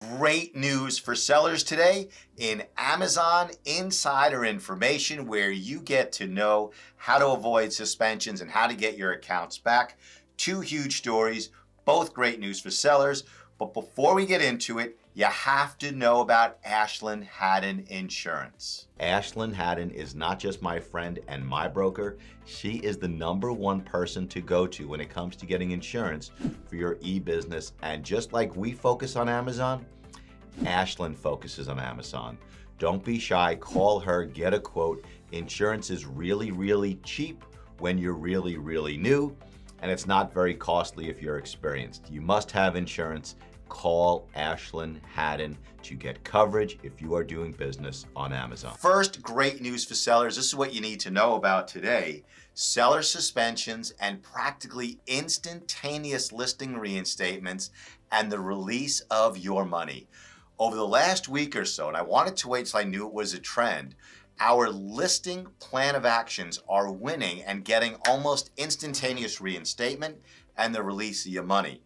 Great news for sellers today in Amazon Insider Information, where you get to know how to avoid suspensions and how to get your accounts back. Two huge stories, both great news for sellers. But before we get into it, you have to know about Ashland Haddon Insurance. Ashland Haddon is not just my friend and my broker. She is the #1 person to go to when it comes to getting insurance for your e-business. And just like we focus on Amazon, Ashland focuses on Amazon. Don't be shy, call her, get a quote. Insurance is really, really cheap when you're really, really new, and it's not very costly if you're experienced. You must have insurance. Call Ashland Haddon to get coverage if you are doing business on Amazon. First, great news for sellers. This is what you need to know about today. Seller suspensions and practically instantaneous listing reinstatements and the release of your money. Over the last week or so, and I wanted to wait till I knew it was a trend, our listing plan of actions are winning and getting almost instantaneous reinstatement and the release of your money.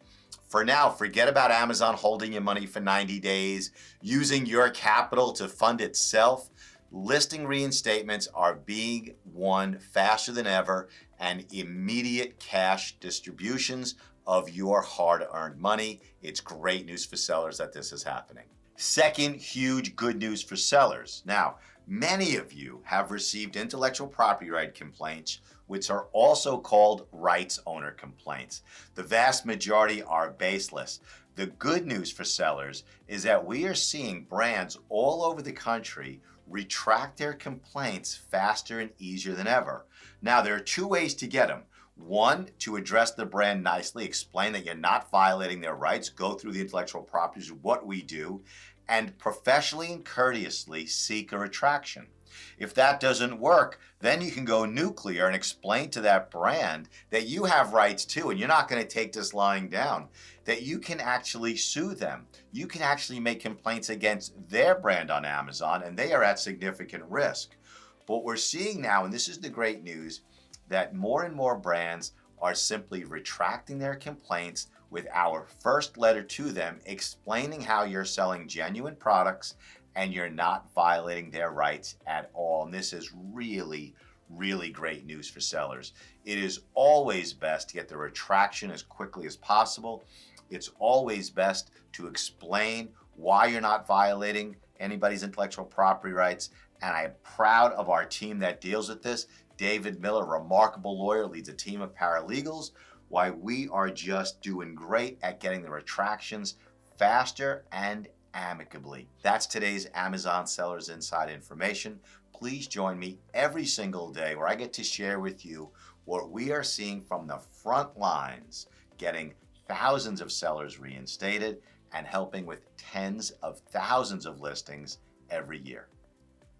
For now, forget about Amazon holding your money for 90 days, using your capital to fund itself. Listing reinstatements are being won faster than ever, and immediate cash distributions of your hard-earned money. It's great news for sellers that this is happening. Second, huge good news for sellers. Now, many of you have received intellectual property right complaints, which are also called rights owner complaints. The vast majority are baseless. The good news for sellers is that we are seeing brands all over the country retract their complaints faster and easier than ever. Now, there are two ways to get them. One, to address the brand nicely, explain that you're not violating their rights, go through the intellectual properties, what we do, and professionally and courteously seek a retraction. If that doesn't work, then you can go nuclear and explain to that brand that you have rights too, and you're not going to take this lying down, that you can actually sue them. You can actually make complaints against their brand on Amazon, and they are at significant risk. What we're seeing now, and this is the great news, that more and more brands are simply retracting their complaints with our first letter to them explaining how you're selling genuine products and you're not violating their rights at all. And this is really, really great news for sellers. It is always best to get the retraction as quickly as possible. It's always best to explain why you're not violating anybody's intellectual property rights. And I am proud of our team that deals with this. David Miller, remarkable lawyer, leads a team of paralegals. Why we are just doing great at getting the retractions faster and amicably. That's today's Amazon Sellers Inside Information. Please join me every single day where I get to share with you what we are seeing from the front lines, getting thousands of sellers reinstated and helping with tens of thousands of listings every year.